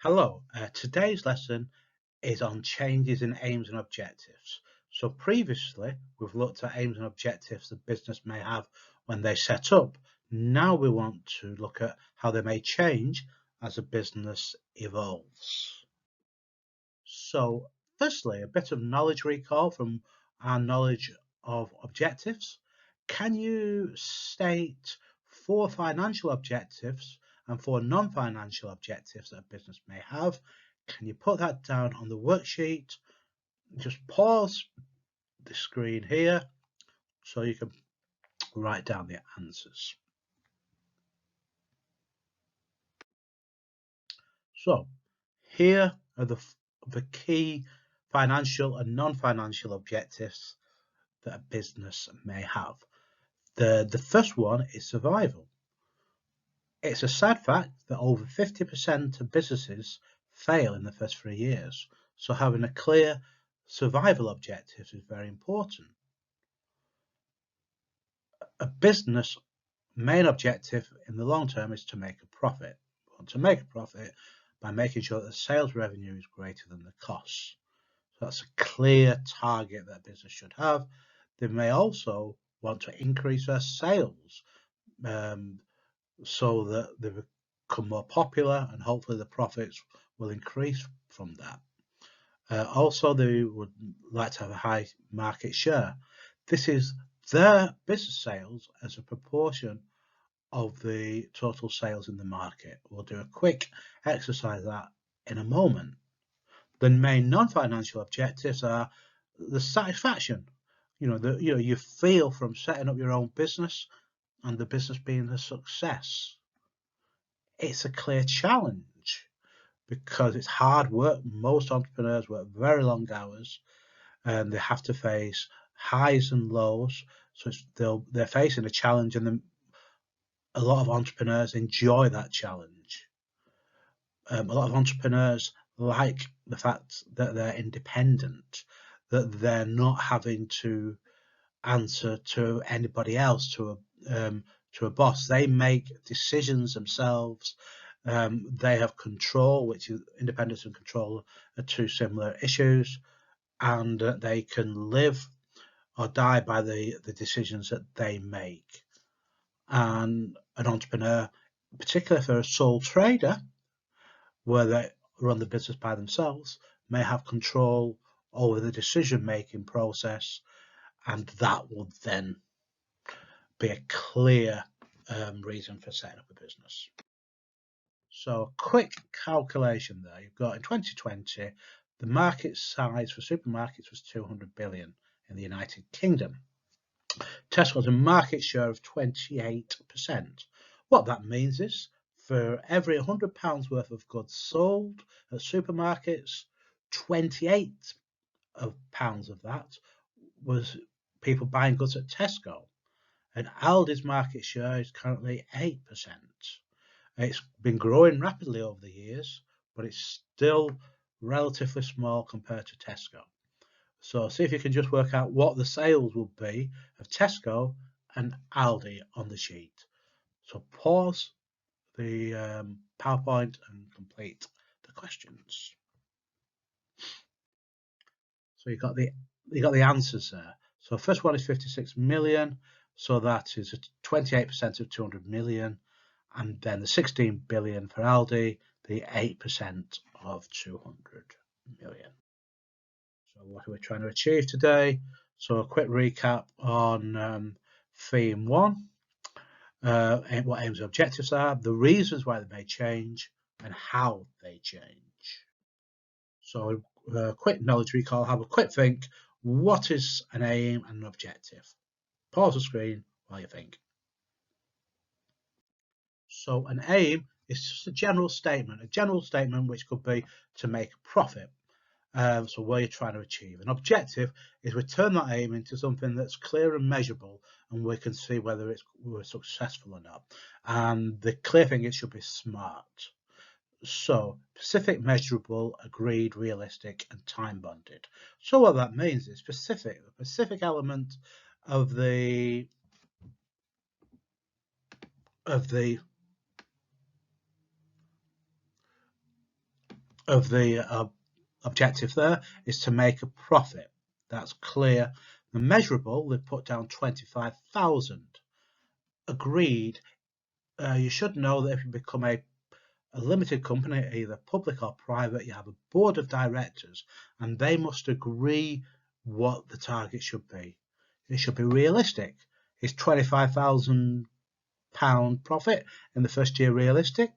Hello, today's lesson is on changes in aims and objectives. So previously, we've looked at aims and objectives the business may have when they set up. Now we want to look at how they may change as a business evolves. So firstly, a bit of knowledge recall from our knowledge of objectives. Can you state 4 financial objectives and 4 non-financial objectives that a business may have? Can you put that down on the worksheet? Just pause the screen here so you can write down the answers. So here are the key financial and non-financial objectives that a business may have. The first one is survival. It's a sad fact that over 50% of businesses fail in the first 3 years, so having a clear survival objective is very important. A business main objective in the long term is to make a profit. We want to make a profit by making sure that the sales revenue is greater than the costs. So that's a clear target that a business should have. They may also want to increase their sales so that they become more popular and hopefully the profits will increase from that. Also, they would like to have a high market share. This is their business sales as a proportion of the total sales in the market. We'll do a quick exercise of that in a moment. The main non-financial objectives are the satisfaction. You feel from setting up your own business and the business being a success. It's a clear challenge because it's hard work. Most entrepreneurs work very long hours and they have to face highs and lows. So they're facing a challenge, and a lot of entrepreneurs enjoy that challenge. A lot of entrepreneurs like the fact that they're independent, that they're not having to answer to anybody else, to a boss. They make decisions themselves. They have control, which is independence and control are two similar issues, and they can live or die by the decisions that they make. And an entrepreneur, particularly for a sole trader, where they run the business by themselves, may have control over the decision-making process, and that will then be a clear reason for setting up a business. So a quick calculation there. You've got in 2020, the market size for supermarkets was 200 billion in the United Kingdom. Tesco has a market share of 28%. What that means is for every £100 worth of goods sold at supermarkets, 28 pounds of that was people buying goods at Tesco. And Aldi's market share is currently 8%. It's been growing rapidly over the years, but it's still relatively small compared to Tesco. So see if you can just work out what the sales will be of Tesco and Aldi on the sheet. So pause the PowerPoint and complete the questions. So you got the answers there. So first one is 56 million. So that is 28% of 200 million. And then the 16 billion for Aldi, the 8% of 200 million. So what are we trying to achieve today? So a quick recap on theme 1, what aims and objectives are, the reasons why they may change, and how they change. So a quick knowledge recall, have a quick think. What is an aim and an objective? Pause the screen while you think. So an aim is just a general statement which could be to make a profit. So what you're trying to achieve. An objective is we turn that aim into something that's clear and measurable, and we can see whether we're successful or not. And the clear thing, it should be smart. So specific, measurable, agreed, realistic, and time bonded. So what that means is specific element of the of the objective there is to make a profit. That's clear. The measurable, they put down 25,000. Agreed. You should know that if you become a limited company, either public or private, you have a board of directors and they must agree what the target should be. It should be realistic. Is £25,000 profit in the first year realistic?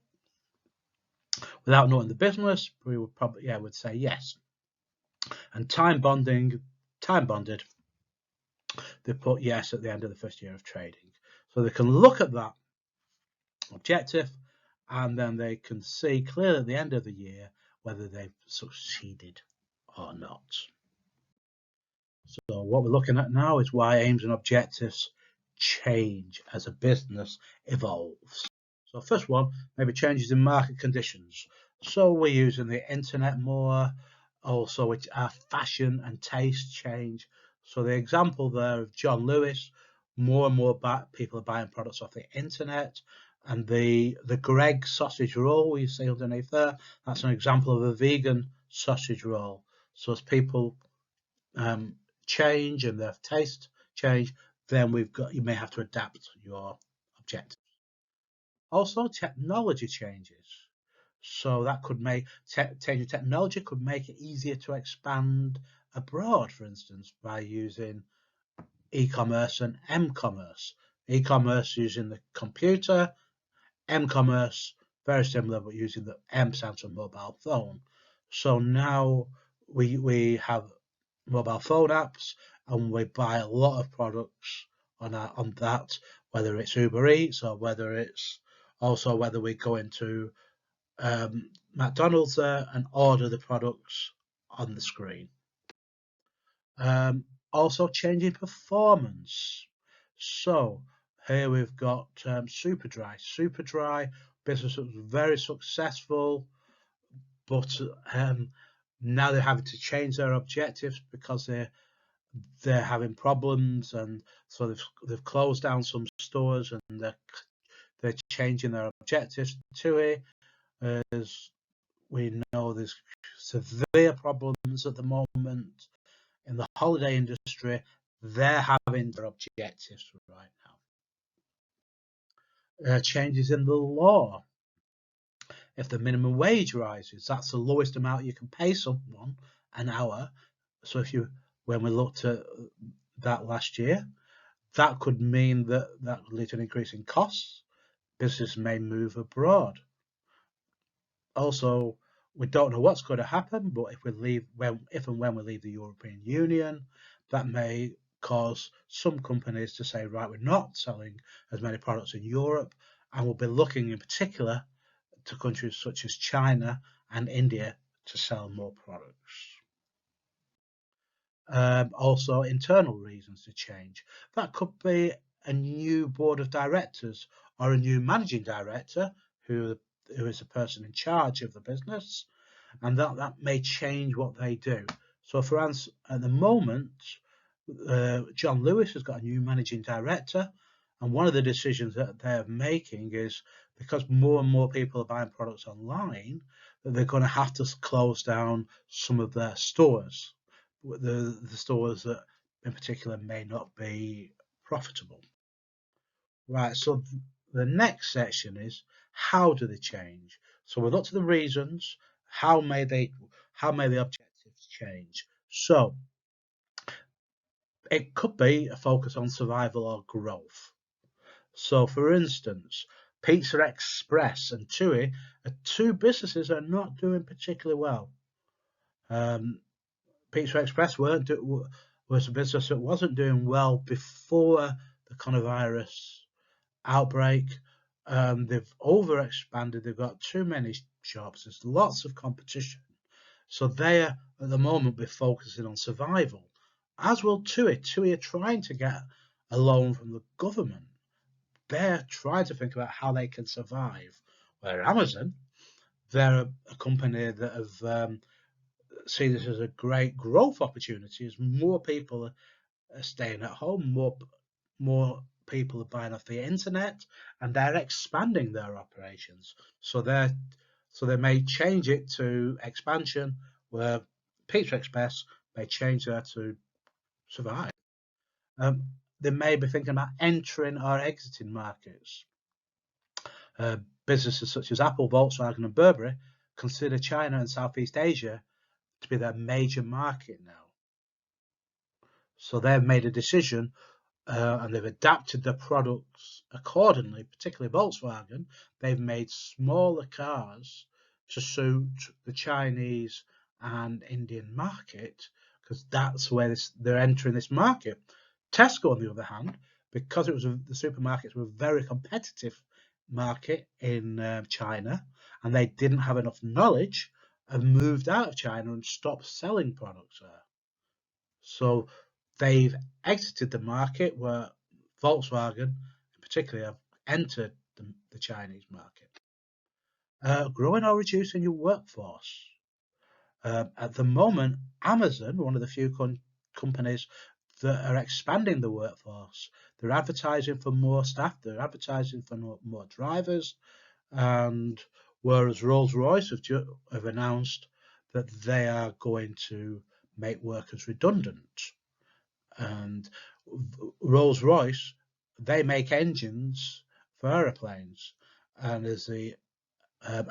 Without knowing the business, we would probably would say yes. And time bonded, they put yes at the end of the first year of trading. So they can look at that objective and then they can see clearly at the end of the year whether they've succeeded or not. So what we're looking at now is why aims and objectives change as a business evolves. So first one, maybe changes in market conditions. So we're using the internet more, also our fashion and taste change. So the example there of John Lewis, more and more people are buying products off the internet. And the Greg sausage roll we see underneath there, that's an example of a vegan sausage roll. So as people change and their taste change, then you may have to adapt your objectives. Also, technology changes. So that could make changing technology could make it easier to expand abroad, for instance, by using e-commerce and m-commerce. E-commerce using the computer, m-commerce very similar, but using the M stands for mobile phone. So now we have mobile phone apps and we buy a lot of products on that, whether it's Uber Eats or whether we go into McDonald's there and order the products on the screen. Also changing performance. So here we've got Superdry. Superdry business was very successful, but now they're having to change their objectives because they're having problems, and so they've closed down some stores and they're changing their objectives to it. As we know, there's severe problems at the moment in the holiday industry. They're having their objectives right now. Changes in the law. If the minimum wage rises, that's the lowest amount you can pay someone an hour. So when we looked at that last year, that could mean that would lead to an increase in costs. Business may move abroad. Also, we don't know what's going to happen, but if and when we leave the European Union, that may cause some companies to say, right, we're not selling as many products in Europe, and we'll be looking in particular to countries such as China and India to sell more products. Also, internal reasons to change. That could be a new board of directors or a new managing director who is the person in charge of the business, and that may change what they do. So for us, at the moment, John Lewis has got a new managing director, and one of the decisions that they're making is because more and more people are buying products online, that they're going to have to close down some of their stores, the stores that in particular may not be profitable. Right, so the next section is how do they change? So we look to the reasons. How may the objectives change? So it could be a focus on survival or growth. So for instance, Pizza Express and TUI are two businesses that are not doing particularly well. Pizza Express was a business that wasn't doing well before the coronavirus outbreak. They've overexpanded. They've got too many shops. There's lots of competition. So they're at the moment be focusing on survival, as will TUI. TUI are trying to get a loan from the government. They're trying to think about how they can survive. Where Amazon, they're a company that have seen this as a great growth opportunity as more people are staying at home, more people are buying off the internet, and they're expanding their operations. So they're So they may change it to expansion, where Pizza Express may change that to survive. They may be thinking about entering or exiting markets. Businesses such as Apple, Volkswagen, and Burberry consider China and Southeast Asia to be their major market now. So they've made a decision and they've adapted their products accordingly, particularly Volkswagen. They've made smaller cars to suit the Chinese and Indian market because that's where they're entering this market. Tesco, on the other hand, because it was the supermarkets were a very competitive market in China, and they didn't have enough knowledge, have moved out of China and stopped selling products there. So they've exited the market where Volkswagen, particularly, have entered the Chinese market. Growing or reducing your workforce. At the moment, Amazon, one of the few companies that are expanding the workforce, they're advertising for more staff, they're advertising for more drivers, and whereas Rolls-Royce have announced that they are going to make workers redundant. And Rolls-Royce, they make engines for aeroplanes, and as the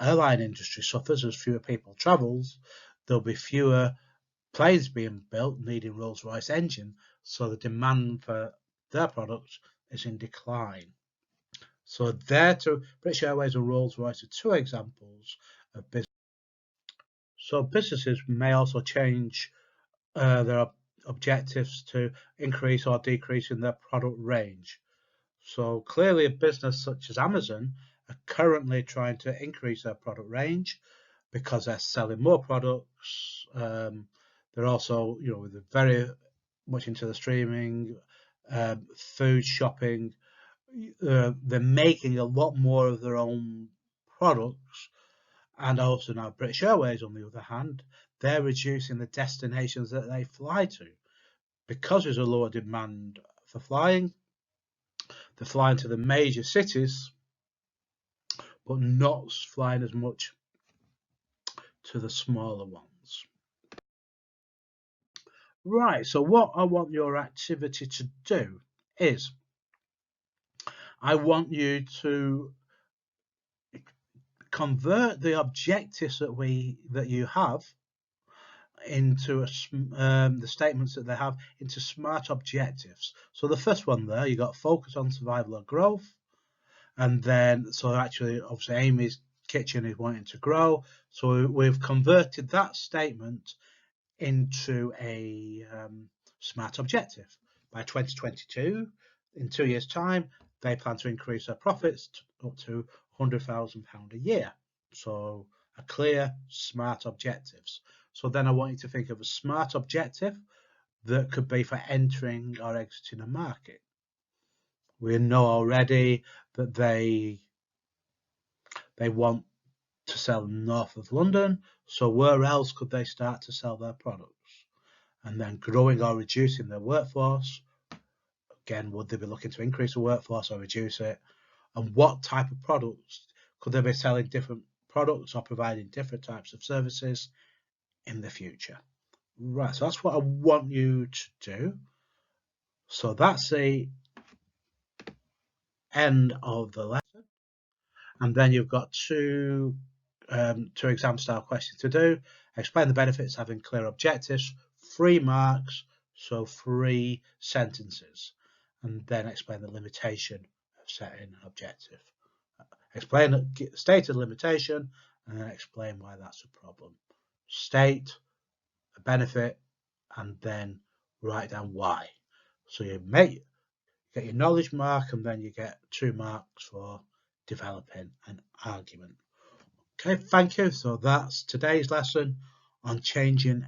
airline industry suffers, as fewer people travels, there'll be fewer planes being built needing Rolls-Royce engine, so the demand for their products is in decline. So British Airways and Rolls-Royce are two examples of business. So businesses may also change their objectives to increase or decrease in their product range. So clearly a business such as Amazon are currently trying to increase their product range because they're selling more products. They're also, they're very much into the streaming, food shopping. They're making a lot more of their own products. And also now British Airways, on the other hand, they're reducing the destinations that they fly to. Because there's a lower demand for flying, they're flying to the major cities, but not flying as much to the smaller ones. Right, so what I want your activity to do is I want you to convert the objectives that you have into the statements that they have into SMART objectives. So the first one there, you got focus on survival or growth, and then so actually obviously Amy's kitchen is wanting to grow, so we've converted that statement into a SMART objective. By 2022, in 2 years' time, they plan to increase their profits up to £100,000 a year. So a clear SMART objectives. So then I want you to think of a SMART objective that could be for entering or exiting a market. We know already that they want to sell north of London, so where else could they start to sell their products? And then growing or reducing their workforce. Again, would they be looking to increase the workforce or reduce it? And what type of products? Could they be selling different products or providing different types of services in the future? Right, so that's what I want you to do. So that's the end of the lesson. And then you've got two exam style questions to do. Explain the benefits of having clear objectives, 3 marks, so 3 sentences. And then explain the limitation of setting an objective. State a limitation and then explain why that's a problem. State a benefit and then write down why. So you get your knowledge mark and then you get 2 marks for developing an argument. Okay, thank you. So that's today's lesson on changing